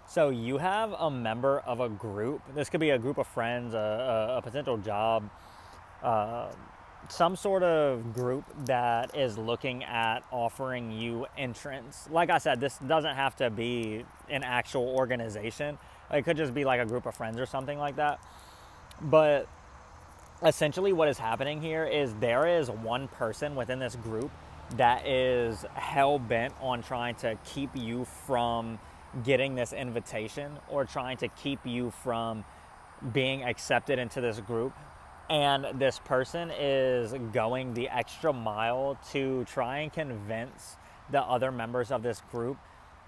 So you have a member of a group. This could be a group of friends, a potential job, uh, some sort of group that is looking at offering you entrance. Like I said, this doesn't have to be an actual organization. It could just be like a group of friends or something like that. But essentially, what is happening here is there is one person within this group that is hell bent on trying to keep you from getting this invitation or trying to keep you from being accepted into this group. And this person is going the extra mile to try and convince the other members of this group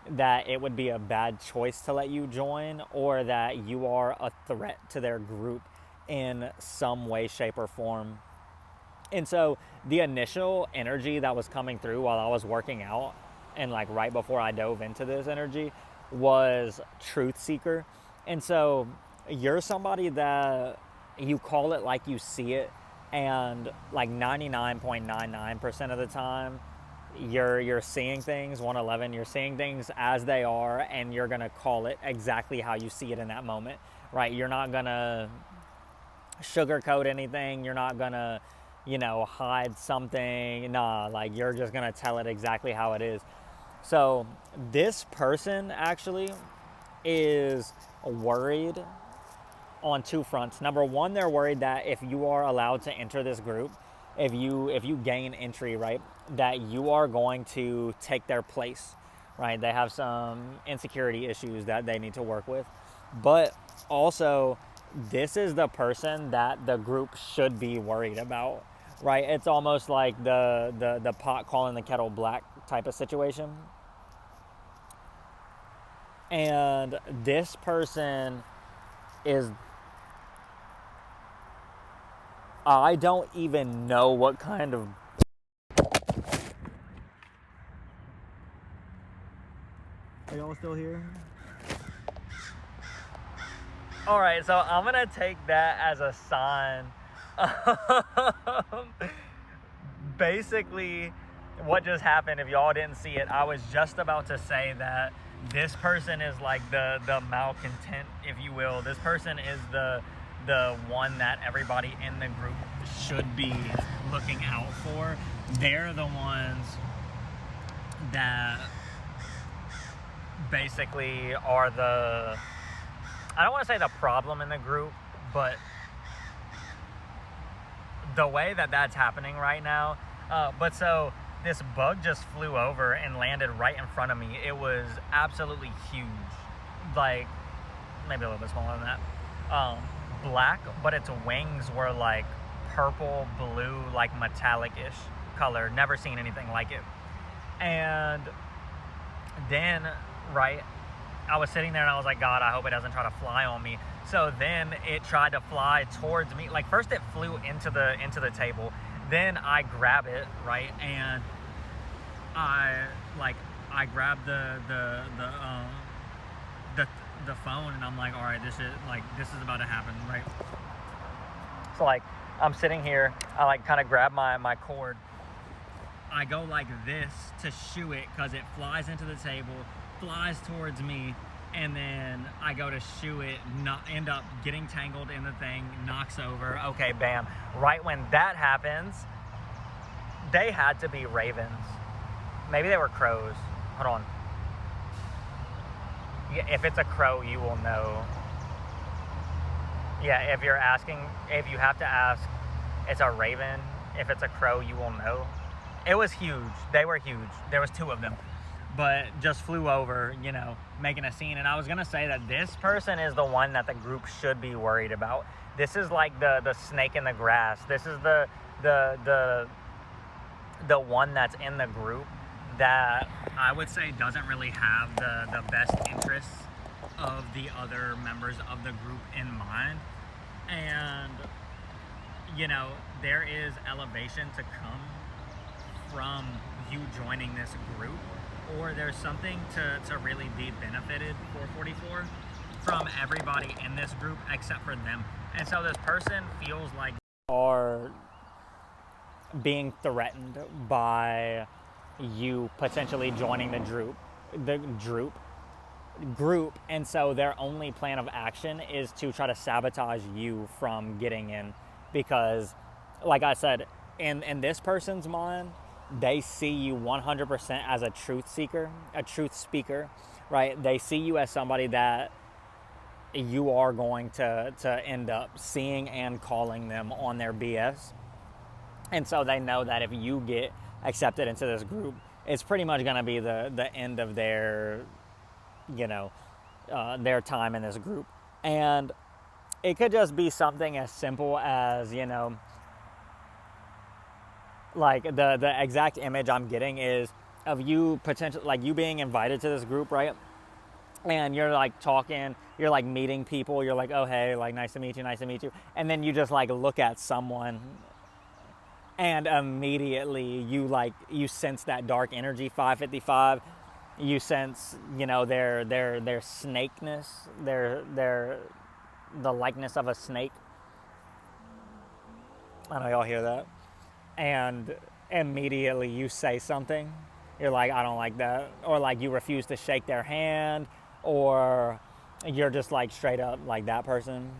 that it would be a bad choice to let you join, or that you are a threat to their group in some way, shape, or form. And so the initial energy that was coming through while I was working out and like right before I dove into this energy was truth seeker. And so you're somebody that you call it like you see it, and like 99.99% of the time you're seeing things 111, you're seeing things as they are, and you're going to call it exactly how you see it in that moment, right? You're not going to sugarcoat anything. You're not going to, hide something. Nah, like you're just going to tell it exactly how it is. So this person actually is worried on two fronts. Number one, they're worried that if you are allowed to enter this group, if you gain entry, right, that you are going to take their place, right? They have some insecurity issues that they need to work with. But also, this is the person that the group should be worried about, right? It's almost like the pot calling the kettle black type of situation. And this person is, I don't even know what kind of... Are y'all still here? All right, so I'm gonna take that as a sign. Basically, what just happened, if y'all didn't see it, I was just about to say that this person is like the malcontent, if you will. This person is the one that everybody in the group should be looking out for. They're the ones that basically are the, I don't want to say the problem in the group, but the way that that's happening right now. But so this bug just flew over and landed right in front of me. It was absolutely huge, like maybe a little bit smaller than that. Black, but its wings were like purple, blue, like metallic-ish color. Never seen anything like it. And then, right, I was sitting there and I was like, God, I hope it doesn't try to fly on me. So then it tried to fly towards me. Like first it flew into the table. Then I grab it, right, and I grabbed the phone, and I'm like, all right, this is about to happen, right? So like I'm sitting here, I like kind of grab my cord. I go like this to shoo it because it flies into the table, flies towards me, and then I go to shoo it, end up getting tangled in the thing, knocks over. Okay, bam. Right when that happens, they had to be ravens. Maybe they were crows. Hold on. Yeah, if it's a crow, you will know. Yeah, if you have to ask, it's a raven. If it's a crow, you will know. It was huge. They were huge. There was two of them. But just flew over, making a scene. And I was going to say that this person is the one that the group should be worried about. This is like the snake in the grass. This is the one that's in the group that I would say doesn't really have the best interests of the other members of the group in mind. And, there is elevation to come from you joining this group, or there's something to really be benefited for 44 from everybody in this group except for them. And so this person feels like are being threatened by you potentially joining the group. group, and so their only plan of action is to try to sabotage you from getting in, because, like I said, in this person's mind, they see you 100% as a truth seeker, a truth speaker, right? They see you as somebody that you are going to end up seeing and calling them on their BS. And so they know that if you get accepted into this group, it's pretty much going to be the end of their, their time in this group. And it could just be something as simple as, like the exact image I'm getting is of you potentially, like you being invited to this group, right? And you're like talking, you're like meeting people, you're like, oh hey, like nice to meet you, and then you just like look at someone, and immediately you sense that dark energy, 555. You sense, their snakeness, their the likeness of a snake. I know y'all hear that. And immediately you say something. You're like, I don't like that. Or like you refuse to shake their hand, or you're just like straight up like that person's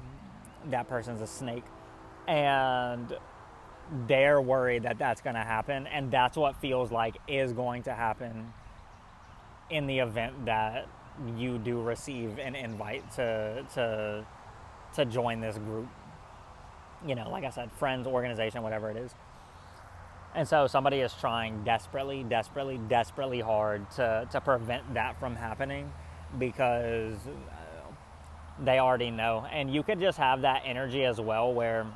a snake. And they're worried that that's going to happen, and that's what feels like is going to happen in the event that you do receive an invite to join this group. Like I said, friends, organization, whatever it is. And so somebody is trying desperately hard to prevent that from happening, because they already know. And you could just have that energy as well, where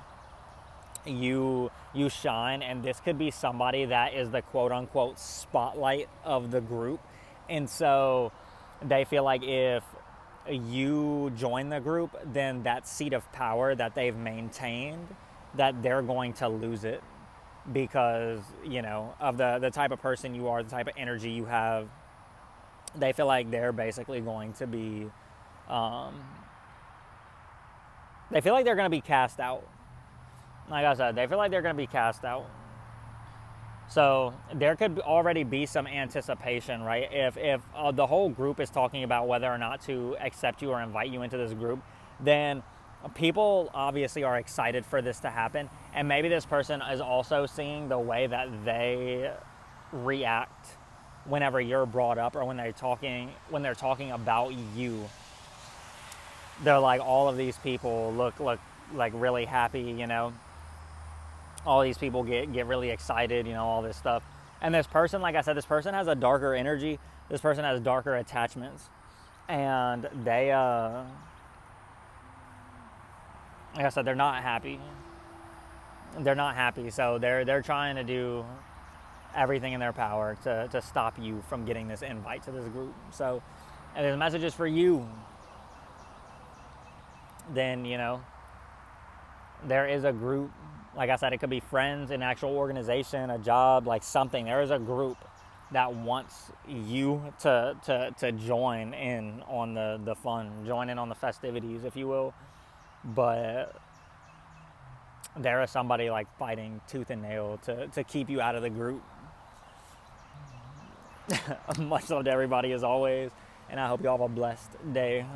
you shine, and this could be somebody that is the quote unquote spotlight of the group. And so they feel like if you join the group, then that seat of power that they've maintained, that they're going to lose it, because of the type of person you are, the type of energy you have. They feel like they're basically going to be they feel like they're going to be cast out. Like I said, they feel like they're going to be cast out. So there could already be some anticipation, right? If the whole group is talking about whether or not to accept you or invite you into this group, then people obviously are excited for this to happen. And maybe this person is also seeing the way that they react whenever you're brought up, or when they're talking about you. They're like, all of these people look like really happy, all these people get really excited, all this stuff. And this person, like I said, this person has a darker energy. This person has darker attachments. And they, like I said, they're not happy. They're not happy. So they're trying to do everything in their power to stop you from getting this invite to this group. So, and the message is for you. Then, there is a group. Like I said, it could be friends, an actual organization, a job, like something. There is a group that wants you to join in on the fun, join in on the festivities, if you will. But there is somebody like fighting tooth and nail to keep you out of the group. Much love to everybody as always, and I hope you all have a blessed day.